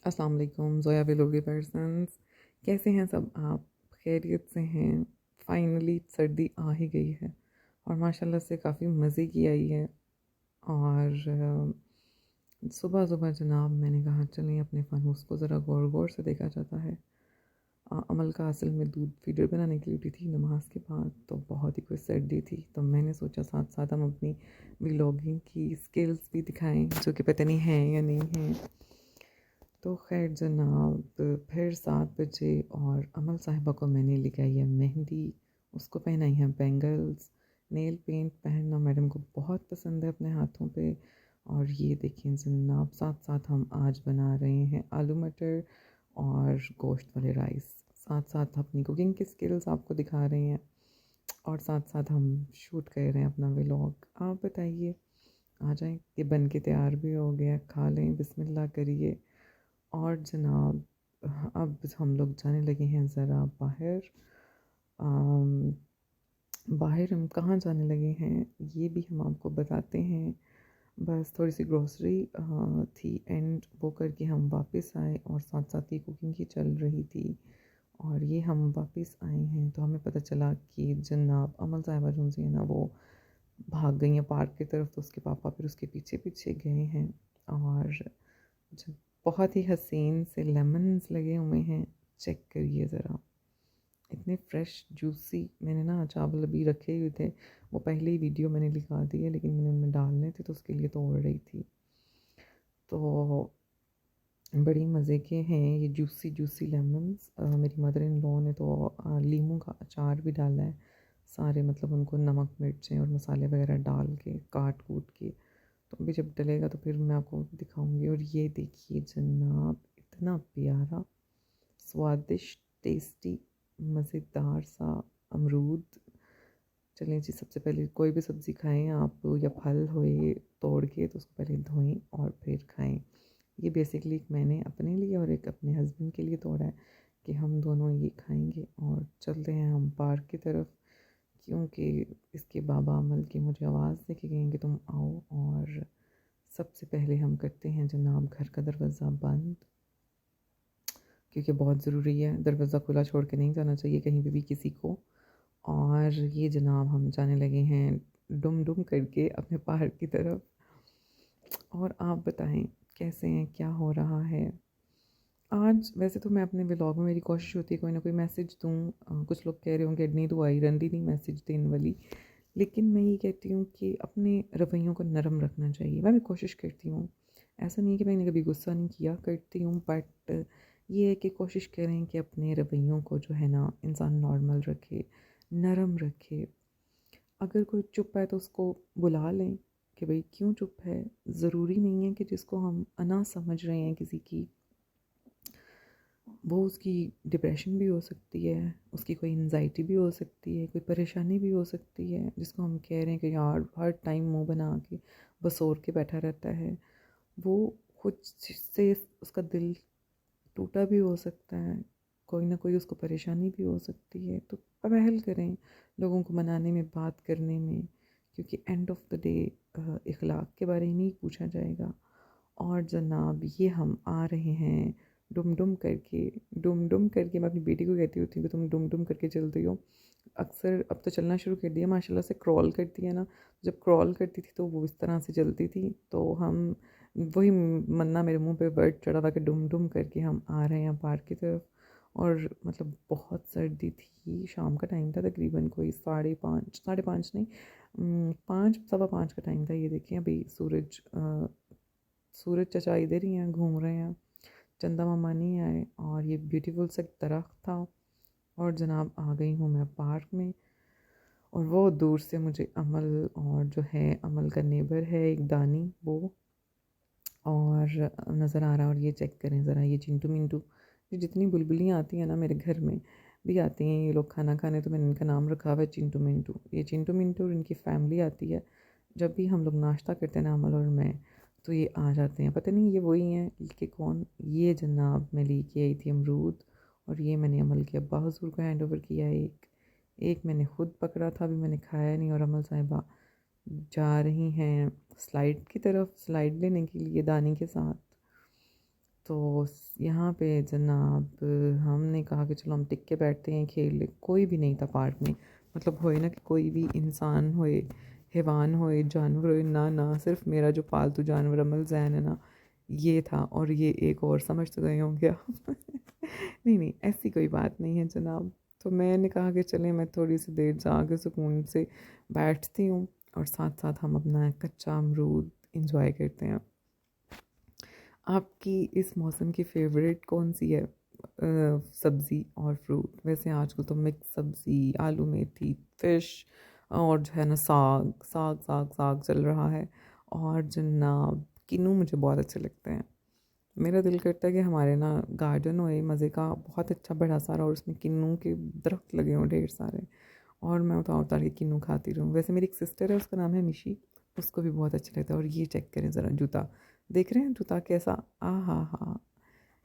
अस्सलाम वालेकुम ज़ोया वेलोगी पर्सन्स। कैसे हैं सब आप? खैरियत से हैं? फाइनली सर्दी आ ही गई है और माशाल्लाह से काफ़ी मज़े की आई है। और सुबह सुबह जनाब मैंने कहा चलें अपने फ़ानूस को ज़रा गौर गौर से देखा जाता है। अमल का असल में दूध फीडर बनाने के लिए उठी थी नमाज के बाद, तो बहुत ही कोई सर्दी थी, तो मैंने सोचा साथ साथ हम अपनी व्लॉगिंग की स्किल्स भी दिखाएं, जो कि पता नहीं है या नहीं है। तो खैर जनाब फिर 7 बजे और अमल साहिबा को मैंने लगाई है मेहंदी, उसको पहनाई है बैंगल्स। नेल पेंट पहनना मैडम को बहुत पसंद है अपने हाथों पे। और ये देखिए जनाब साथ साथ हम आज बना रहे हैं आलू मटर और गोश्त वाले राइस। साथ साथ अपनी कुकिंग की स्किल्स आपको दिखा रहे हैं और साथ साथ हम शूट कर रहे हैं अपना व्लॉग। आप बताइए, आ जाएं, ये बन के तैयार भी हो गया, खा लें, बिस्मिल्लाह करिए। और जनाब अब हम लोग जाने लगे हैं ज़रा बाहर। अम, बाहर हम कहाँ जाने लगे हैं ये भी हम आपको बताते हैं। बस थोड़ी सी ग्रोसरी थी एंड वो करके हम वापस आए और साथ साथ ही कुकिंग ही चल रही थी। और ये हम वापस आए हैं तो हमें पता चला कि जनाब अमल साहिबा जो है ना वो भाग गई हैं पार्क की तरफ, तो उसके पापा फिर उसके पीछे पीछे गए हैं। और जो बहुत ही हसीन से लेमन्स लगे हुए हैं, चेक करिए ज़रा, इतने फ्रेश जूसी। मैंने ना चावल अभी रखे हुए थे, वो पहले ही वीडियो मैंने दिखा दी है, लेकिन मैंने उनमें डालने थे तो उसके लिए तोड़ रही थी। तो बड़ी मज़े के हैं ये जूसी जूसी लेमन्स। मेरी मदर इन लॉ ने तो लीमू का अचार भी डाला है सारे, मतलब उनको नमक मिर्चें और मसाले वगैरह डाल के काट कूट के। तो अभी जब डलेगा तो फिर मैं आपको दिखाऊंगी। और ये देखिए जनाब, इतना प्यारा स्वादिष्ट टेस्टी मज़ेदार सा अमरूद। चलें जी, सबसे पहले कोई भी सब्ज़ी खाएं आप या फल होए तोड़ के तो उसको पहले धोएं और फिर खाएं। ये बेसिकली एक मैंने अपने लिए और एक अपने हस्बैंड के लिए तोड़ा है कि हम दोनों ये खाएंगे। और चलते हैं हम पार्क की तरफ, क्योंकि इसके बाबा अमल की मुझे आवाज़ दे के कहेंगे तुम आओ। और सबसे पहले हम करते हैं जनाब घर का दरवाज़ा बंद, क्योंकि बहुत ज़रूरी है, दरवाज़ा खुला छोड़ के नहीं जाना चाहिए कहीं पे भी किसी को। और ये जनाब हम जाने लगे हैं डुम डुम करके अपने पार्क की तरफ। और आप बताएं कैसे हैं, क्या हो रहा है आज? वैसे तो मैं अपने व्लॉग में मेरी कोशिश होती है कोई ना कोई मैसेज दूँ। कुछ लोग कह रहे होंगे इतनी तो आई रंडी नहीं मैसेज देने वाली, लेकिन मैं ये कहती हूँ कि अपने रवैयों को नरम रखना चाहिए। मैं भी कोशिश करती हूँ, ऐसा नहीं है कि मैंने कभी गुस्सा नहीं किया, करती हूँ, बट ये है कि कोशिश करें कि अपने रवैयों को जो है ना इंसान नॉर्मल रखे, नरम रखे। अगर कोई चुप है तो उसको बुला लें कि भाई क्यों चुप है। ज़रूरी नहीं है कि जिसको हम अना समझ रहे हैं किसी की, वो उसकी डिप्रेशन भी हो सकती है, उसकी कोई एंजाइटी भी हो सकती है, कोई परेशानी भी हो सकती है। जिसको हम कह रहे हैं कि यार हर टाइम मुंह बना के बसोर के बैठा रहता है, वो खुद से उसका दिल टूटा भी हो सकता है, कोई ना कोई उसको परेशानी भी हो सकती है। तो पहल करें लोगों को मनाने में, बात करने में, क्योंकि एंड ऑफ द डे इखलाक के बारे में ही पूछा जाएगा। और जनाब ये हम आ रहे हैं डुम डुम करके। डुम डुम करके मैं अपनी बेटी को कहती होती हूँ कि तुम डुम डुम करके चलती हो। अक्सर अब तो चलना शुरू कर दिया माशाल्लाह से, क्रॉल करती है ना। जब क्रॉल करती थी तो वो इस तरह से चलती थी, तो हम वही मन्ना मेरे मुंह पे वर्ड चढ़ा हुआ कि डुम डुम करके हम आ रहे हैं पार्क की तरफ। और मतलब बहुत सर्दी थी, शाम का टाइम था, तकरीबन कोई 5:30, 5:30 नहीं, 5 सवा 5 का टाइम था। ये देखिए अभी सूरज चचा इधर ही हैं, घूम रहे हैं, चंदा मामा नहीं आए। और ये ब्यूटीफुल सा दरख्त था। और जनाब आ गई हूँ मैं पार्क में, और वो दूर से मुझे अमल और जो है अमल का नेबर है एक दानी, वो और नज़र आ रहा है। और ये चेक करें ज़रा, ये चिंटू मिंटू, ये जितनी बुलबुलियाँ आती हैं ना मेरे घर में भी आती हैं ये लोग खाना खाने, तो मैंने इनका नाम रखा हुआ है चिंटू मिंटू। ये चिंटू मिंटू और इनकी फैमिली आती है जब भी हम लोग नाश्ता करते हैं ना अमल और मैं, तो ये आ जाते हैं। पता नहीं ये वही हैं कि कौन। ये जनाब मैं लेके आई थी अमरूद, और ये मैंने अमल के अब्बा हुज़ूर को हैंड ओवर किया। एक एक मैंने खुद पकड़ा था, अभी मैंने खाया नहीं। और अमल साहिबा जा रही हैं स्लाइड की तरफ, स्लाइड लेने के लिए दानी के साथ। तो यहाँ पे जनाब हमने कहा कि चलो हम टिक के बैठते हैं, खेल ले। कोई भी नहीं था पार्क में, मतलब होए ना कि कोई भी इंसान होए, हैवान होए, जानवर होए, ना ना, सिर्फ मेरा जो पालतू जानवर अमल जैन है ना, ये था। और ये एक और समझ तो गए होंगे आप। नहीं नहीं, ऐसी कोई बात नहीं है जनाब। तो मैंने कहा कि चलें, मैं थोड़ी सी देर जाके सुकून से बैठती हूँ और साथ साथ हम अपना कच्चा अमरूद इंजॉय करते हैं। आपकी इस मौसम की फ़ेवरेट कौन सी है सब्ज़ी और फ्रूट? वैसे आजकल तो मिक्स सब्ज़ी, आलू मेथी, फ़िश और जो है ना साग साग साग साग चल रहा है। और जनाब किन्नू मुझे बहुत अच्छे लगते हैं। मेरा दिल करता है कि हमारे ना गार्डन होए मज़े का, बहुत अच्छा बड़ा सारा, और उसमें किन्नू के दरख्त लगे हों ढेर सारे, और मैं उतार उतार के किन्नू खाती रहूँ। वैसे मेरी एक सिस्टर है, उसका नाम है मिशी, उसको भी बहुत अच्छा लगता है। और ये चेक करें ज़रा जूता, देख रहे हैं जूता कैसा, आ हा,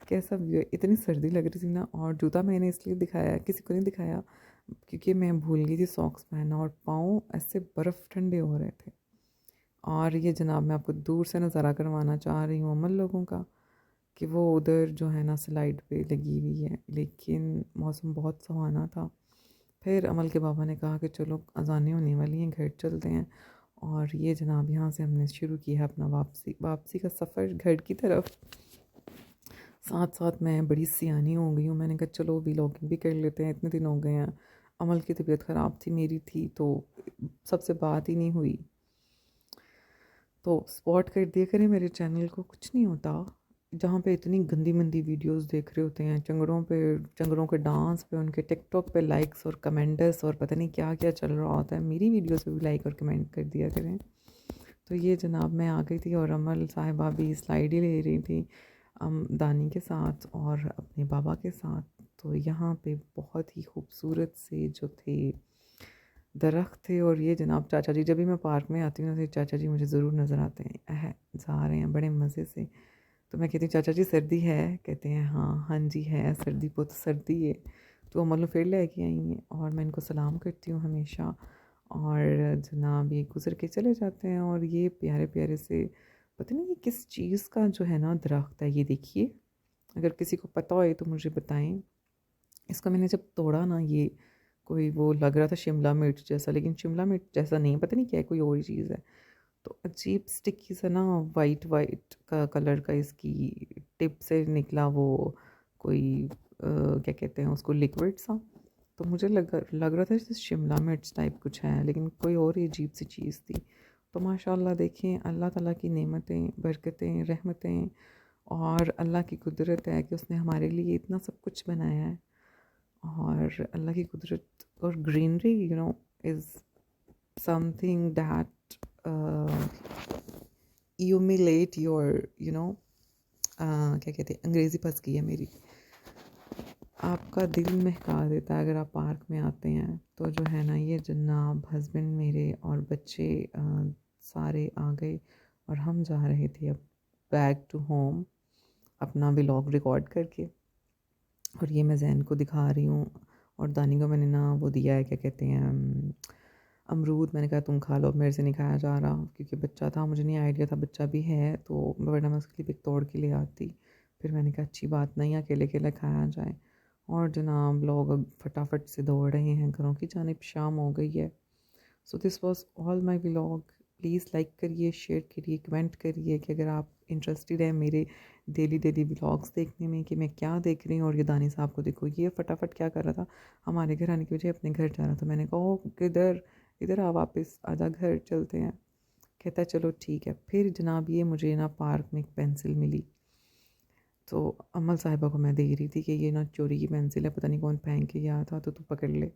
कैसा व्यू है। इतनी सर्दी लग रही थी ना, और जूता मैंने इसलिए दिखाया, किसी को नहीं दिखाया, क्योंकि मैं भूल गई थी सॉक्स पहनना, और पाँव ऐसे बर्फ़ ठंडे हो रहे थे। और ये जनाब मैं आपको दूर से नज़ारा करवाना चाह रही हूँ अमल लोगों का, कि वो उधर जो है ना स्लाइड पे लगी हुई है, लेकिन मौसम बहुत सुहाना था। फिर अमल के पापा ने कहा कि चलो अज़ानें होने वाली हैं, घर चलते हैं। और ये जनाब यहाँ से हमने शुरू किया है अपना वापसी वापसी का सफ़र घर की तरफ। साथ साथ मैं बड़ी सियानी हो गई हूँ, मैंने कहा चलो व्लॉगिंग भी कर लेते हैं, इतने दिन हो गए हैं। अमल की तबीयत ख़राब थी, मेरी थी, तो सबसे बात ही नहीं हुई। तो सपोर्ट कर दिया करें मेरे चैनल को, कुछ नहीं होता। जहाँ पे इतनी गंदी मंदी वीडियोस देख रहे होते हैं, चंगड़ों पे, चंगड़ों के डांस पे, उनके टिकटॉक पे लाइक्स और कमेंट्स और पता नहीं क्या क्या चल रहा होता है, मेरी वीडियोस पे भी लाइक और कमेंट कर दिया करें। तो ये जनाब मैं आ गई थी, और अमल साहिबा भी स्लाइड ही ले रही थी दानी के साथ और अपने बाबा के साथ। तो यहाँ पे बहुत ही खूबसूरत से जो थे दरख्त थे। और ये जनाब चाचा जी, जब भी मैं पार्क में आती हूँ ना, तो चाचा जी मुझे ज़रूर नज़र आते हैं, जा रहे हैं बड़े मज़े से। तो मैं कहती हूँ चाचा जी सर्दी है? कहते हैं हाँ हाँ जी है सर्दी, बहुत सर्दी है। तो मतलब फिर लेके आई हैं, और मैं इनको सलाम करती हूँ हमेशा। और जनाब ये गुज़र के चले जाते हैं। और ये प्यारे प्यारे से, पता नहीं ये किस चीज़ का जो है ना दरख्त है, ये देखिए, अगर किसी को पता हो तो मुझे बताएं। इसका मैंने जब तोड़ा ना, ये कोई वो लग रहा था शिमला मिर्च जैसा, लेकिन शिमला मिर्च जैसा नहीं है, पता नहीं क्या है, कोई और ही चीज़ है। तो अजीब स्टिकी सा ना, वाइट वाइट का कलर का इसकी टिप से निकला वो कोई क्या कहते हैं उसको, लिक्विड सा। तो मुझे लग रहा था जैसे शिमला मिर्च टाइप कुछ है, लेकिन कोई और ही अजीब सी चीज़ थी। तो माशाल्लाह देखें, अल्लाह ताला की नेमतें, बरकतें, रहमतें, और अल्लाह की कुदरत है कि उसने हमारे लिए इतना सब कुछ बनाया है। और अल्लाह की कुदरत और ग्रीनरी इज़ समथिंग दैट यूमिलेट योर क्या कहते हैं, अंग्रेज़ी फंस गई है मेरी, आपका दिल महका देता है अगर आप पार्क में आते हैं। तो जो है ना, ये जनाब हस्बैंड मेरे और बच्चे सारे आ गए, और हम जा रहे थे अब बैक टू होम अपना व्लॉग रिकॉर्ड करके। और ये मैं जैन को दिखा रही हूँ, और दानी को मैंने ना वो दिया है, क्या कहते हैं, अमरूद। मैंने कहा तुम खा लो, मेरे से नहीं खाया जा रहा, क्योंकि बच्चा था, मुझे नहीं आइडिया था बच्चा भी है, तो वरना मैं उसके लिए एक तोड़ के ले आती। फिर मैंने कहा अच्छी बात नहीं, अकेले अकेले खाया जाए। और जनाब लोग अब फटाफट से दौड़ रहे हैं घरों की जानिब, शाम हो गई है। So this was all my vlog. Please like करिए, शेयर करिए, कमेंट करिए कि अगर आप इंटरेस्टेड हैं मेरे डेली डेली व्लॉग्स देखने में, कि मैं क्या देख रही हूँ। और ये दानी साहब को देखो, ये फटाफट क्या कर रहा था, हमारे घर आने की वजह अपने घर जा रहा था। मैंने कहा ओ किधर, इधर आ, वापस आजा, घर चलते हैं। कहता है चलो ठीक है। फिर जनाब ये मुझे ना पार्क में एक पेंसिल मिली, तो अमल साहिबा को मैं दे रही थी कि ये ना चोरी की पेंसिल है, पता नहीं कौन फेंक के गया था, तो तू पकड़ ले।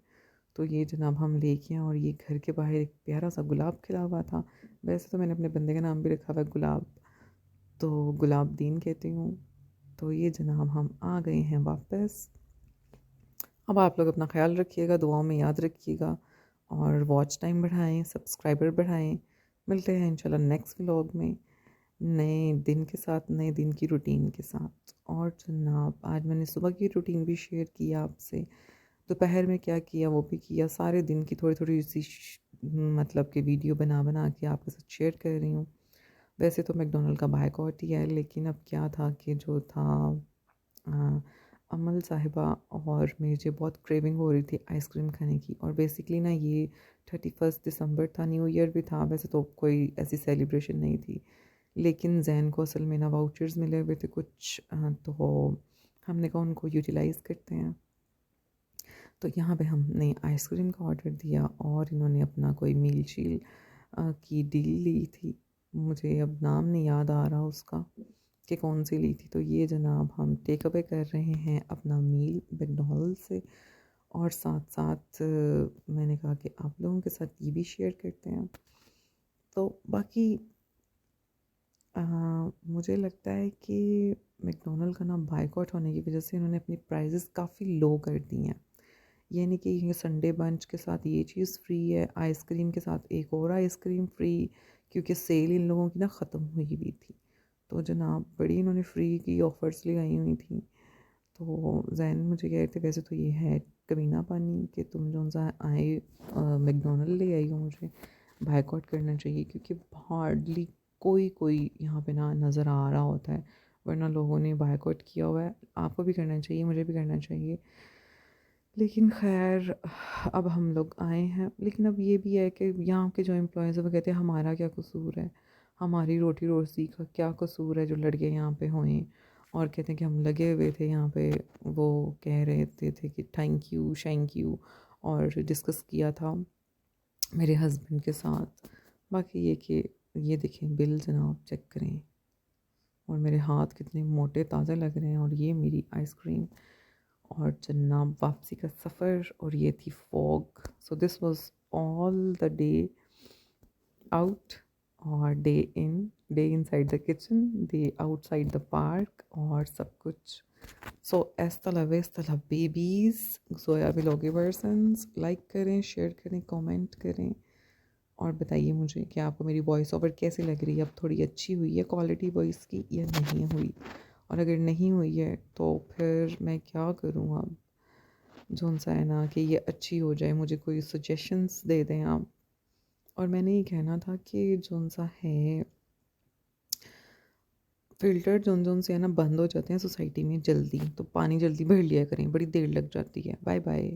तो ये जनाब हम लेके आए, और ये घर के बाहर एक प्यारा सा गुलाब खिला हुआ था। वैसे तो मैंने अपने बंदे का नाम भी रखा हुआ है गुलाब, तो गुलाब दीन कहती हूँ। तो ये जनाब हम आ गए हैं वापस। अब आप लोग अपना ख्याल रखिएगा, दुआओं में याद रखिएगा, और वॉच टाइम बढ़ाएं, सब्सक्राइबर बढ़ाएं। मिलते हैं इंशाल्लाह नेक्स्ट व्लॉग में, नए दिन के साथ, नए दिन की रूटीन के साथ। और जनाब आज मैंने सुबह की रूटीन भी शेयर किया आपसे, दोपहर में क्या किया वो भी किया, सारे दिन की थोड़ी थोड़ी सी मतलब कि वीडियो बना बना के आपके साथ शेयर कर रही हूँ। वैसे तो मैकडोनल्ड का बायकॉट ही है, लेकिन अब क्या था कि जो था अ, अमल साहिबा और मुझे बहुत क्रेविंग हो रही थी आइसक्रीम खाने की। और बेसिकली ना ये 31 दिसंबर था, न्यू ईयर भी था, वैसे तो कोई ऐसी सेलिब्रेशन नहीं थी, लेकिन जैन को असल में ना वाउचर्स मिले हुए थे कुछ, तो हमने कहा उनको यूटिलाइज़ करते हैं। तो यहाँ पे हमने आइसक्रीम का ऑर्डर दिया और इन्होंने अपना कोई मील शील की डील ली थी। मुझे अब नाम नहीं याद आ रहा उसका कि कौन सी ली थी। तो ये जनाब हम टेक अवे कर रहे हैं अपना मील मैकडॉनल्ड से, और साथ साथ मैंने कहा कि आप लोगों के साथ ये भी शेयर करते हैं। तो बाकी मुझे लगता है कि मैकडॉनल्ड का ना बायकॉट होने की वजह से इन्होंने अपनी प्राइजेस काफ़ी लो कर दी हैं। ये नहीं कि ये संडे बंच के साथ ये चीज़ फ्री है, आइसक्रीम के साथ एक और आइसक्रीम फ्री, क्योंकि सेल इन लोगों की ना ख़त्म हुई भी थी। तो जनाब बड़ी इन्होंने फ्री की ऑफ़र्स लगाई हुई थी। तो जैन मुझे कह रहे थे वैसे तो ये है कमीना पानी कि तुम जो सा आए मैकडोनल्ड ले आई हो, मुझे बायकॉट करना चाहिए, क्योंकि हार्डली कोई कोई यहाँ पे ना नज़र आ रहा होता है, वरना लोगों ने बायकॉट किया हुआ है। आपको भी करना चाहिए, मुझे भी करना चाहिए, लेकिन खैर अब हम लोग आए हैं। लेकिन अब ये भी है कि यहाँ के जो एम्प्लॉयज़ हैं वो कहते हैं हमारा क्या कसूर है, हमारी रोटी रोज़ी का क्या कसूर है जो लड़के यहाँ पे हुए। और कहते हैं कि हम लगे हुए थे यहाँ पे, वो कह रहे थे कि थैंक यू, और डिस्कस किया था मेरे हस्बैंड के साथ। बाकी ये कि ये देखें बिल जनाब चेक करें, और मेरे हाथ कितने मोटे ताज़े लग रहे हैं, और ये मेरी आइसक्रीम, और जनाब वापसी का सफ़र, और ये थी fog. So this was all the day out, और day inside the kitchen, day outside the park, और सब कुछ। So esta la vista la babies, सोया व्लॉगी वर्सन्स। लाइक करें, शेयर करें, कमेंट करें, और बताइए मुझे कि आपको मेरी वॉइस ओवर कैसी लग रही है। अब थोड़ी अच्छी हुई है क्वालिटी वॉइस की या नहीं हुई, और अगर नहीं हुई है तो फिर मैं क्या करूँ अब, जोन सा है ना कि ये अच्छी हो जाए। मुझे कोई सजेशंस दे दें आप। और मैंने ये कहना था कि जोन सा है फ़िल्टर जोन जोन से है ना बंद हो जाते हैं सोसाइटी में जल्दी, तो पानी जल्दी भर लिया करें, बड़ी देर लग जाती है। Bye bye.